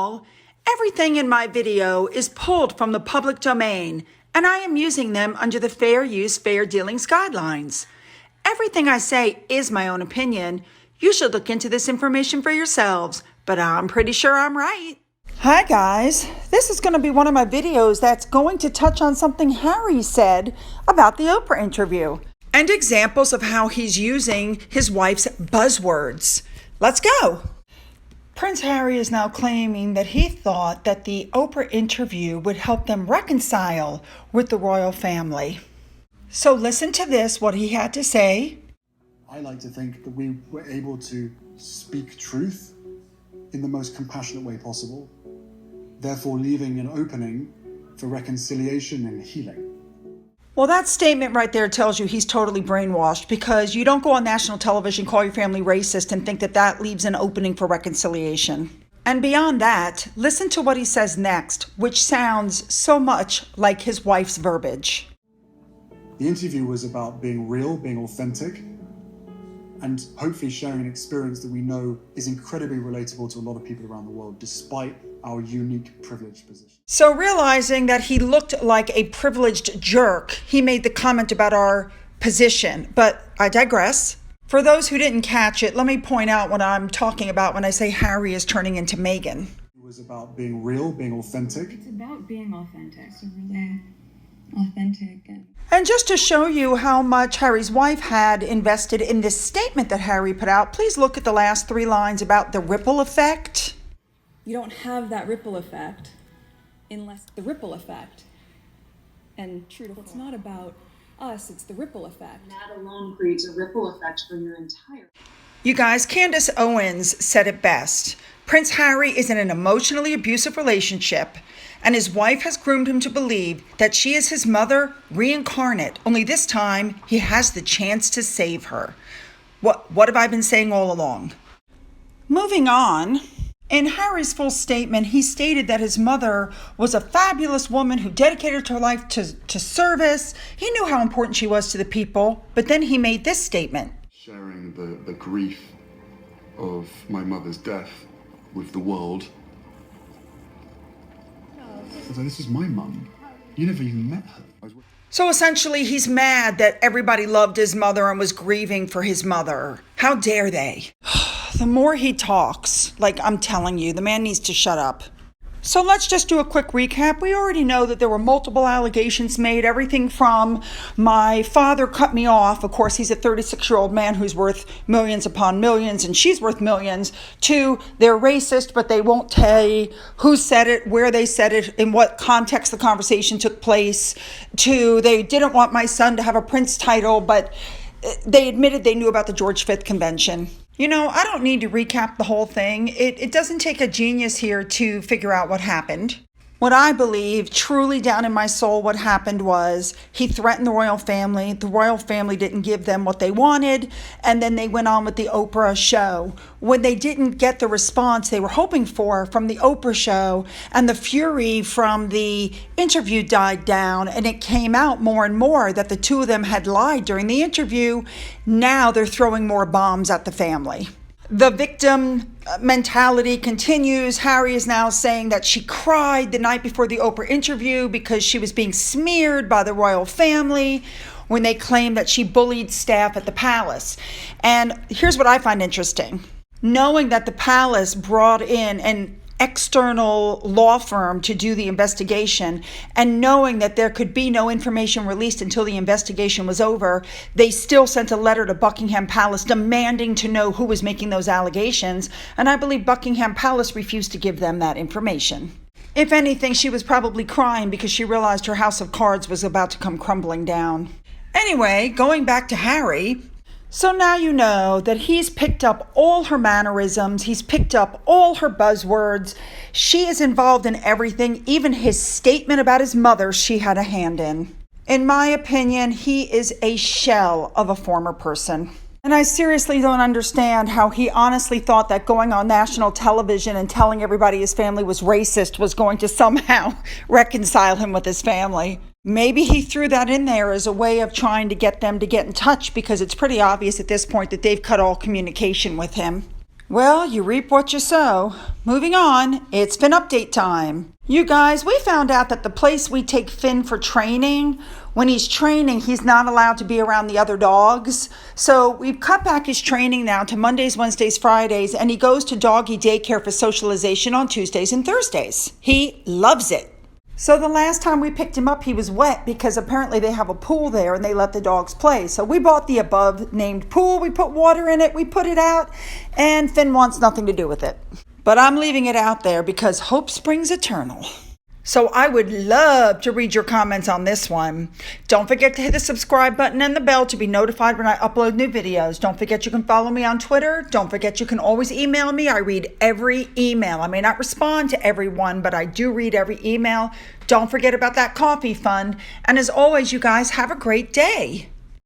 all, everything in my video is pulled from the public domain, and I am using them under the Fair Use, Fair Dealings guidelines. Everything I say is my own opinion. You should look into this information for yourselves, but I'm pretty sure I'm right. Hi guys, this is going to be one of my videos that's going to touch on something Harry said about the Oprah interview and examples of how he's using his wife's buzzwords. Let's go. Prince Harry is now claiming that he thought that the Oprah interview would help them reconcile with the royal family. So listen to this, what he had to say. I like to think that we were able to speak truth in the most compassionate way possible, therefore leaving an opening for reconciliation and healing. Well, that statement right there tells you he's totally brainwashed, because you don't go on national television, call your family racist, and think that that leaves an opening for reconciliation. And beyond that, listen to what he says next, which sounds so much like his wife's verbiage. The interview was about being real, being authentic, and hopefully sharing an experience that we know is incredibly relatable to a lot of people around the world, despite our unique privileged position. So realizing that he looked like a privileged jerk, he made the comment about our position. But I digress. For those who didn't catch it, let me point out what I'm talking about when I say Harry is turning into Meghan. It was about being real, being authentic. It's about being authentic. So really authentic. And just to show you how much Harry's wife had invested in this statement that Harry put out, please look at the last 3 lines about the ripple effect. You don't have that ripple effect unless the ripple effect. And true to it's not about us, it's the ripple effect. That alone creates a ripple effect for your entire... You guys, Candace Owens said it best. Prince Harry is in an emotionally abusive relationship, and his wife has groomed him to believe that she is his mother reincarnate, only this time he has the chance to save her. What have I been saying all along? Moving on. In Harry's full statement, he stated that his mother was a fabulous woman who dedicated her life to service. He knew how important she was to the people, but then he made this statement. Sharing the grief of my mother's death with the world. So this is my mum. You never even met her. So essentially, he's mad that everybody loved his mother and was grieving for his mother. How dare they? The more he talks, like I'm telling you, the man needs to shut up. So let's just do a quick recap. We already know that there were multiple allegations made, everything from my father cut me off. Of course, he's a 36-year-old man who's worth millions upon millions, and she's worth millions, to they're racist, but they won't tell you who said it, where they said it, in what context the conversation took place, to they didn't want my son to have a prince title, but they admitted they knew about the George V Convention. You know, I don't need to recap the whole thing. It doesn't take a genius here to figure out what happened. What I believe, truly down in my soul, what happened was he threatened the royal family. The royal family didn't give them what they wanted, and then they went on with the Oprah show. When they didn't get the response they were hoping for from the Oprah show, and the fury from the interview died down, and it came out more and more that the two of them had lied during the interview, now they're throwing more bombs at the family. The victim mentality continues. Harry is now saying that she cried the night before the Oprah interview because she was being smeared by the royal family when they claimed that she bullied staff at the palace. And here's what I find interesting. Knowing that the palace brought in an external law firm to do the investigation, and knowing that there could be no information released until the investigation was over, they still sent a letter to Buckingham Palace demanding to know who was making those allegations, and I believe Buckingham Palace refused to give them that information. If anything, she was probably crying because she realized her house of cards was about to come crumbling down. Anyway, going back to Harry, so now you know that he's picked up all her mannerisms, he's picked up all her buzzwords. She is involved in everything, even his statement about his mother she had a hand in. In my opinion, he is a shell of a former person. And I seriously don't understand how he honestly thought that going on national television and telling everybody his family was racist was going to somehow reconcile him with his family. Maybe he threw that in there as a way of trying to get them to get in touch, because it's pretty obvious at this point that they've cut all communication with him. Well, you reap what you sow. Moving on, it's Finn update time. You guys, we found out that the place we take Finn for training, when he's training, he's not allowed to be around the other dogs. So we've cut back his training now to Mondays, Wednesdays, Fridays, and he goes to doggy daycare for socialization on Tuesdays and Thursdays. He loves it. So the last time we picked him up, he was wet because apparently they have a pool there and they let the dogs play. So we bought the above named pool. We put water in it. We put it out and Finn wants nothing to do with it. But I'm leaving it out there because hope springs eternal. So I would love to read your comments on this one. Don't forget to hit the subscribe button and the bell to be notified when I upload new videos. Don't forget you can follow me on Twitter. Don't forget you can always email me. I read every email. I may not respond to everyone, but I do read every email. Don't forget about that coffee fund. And as always, you guys have a great day.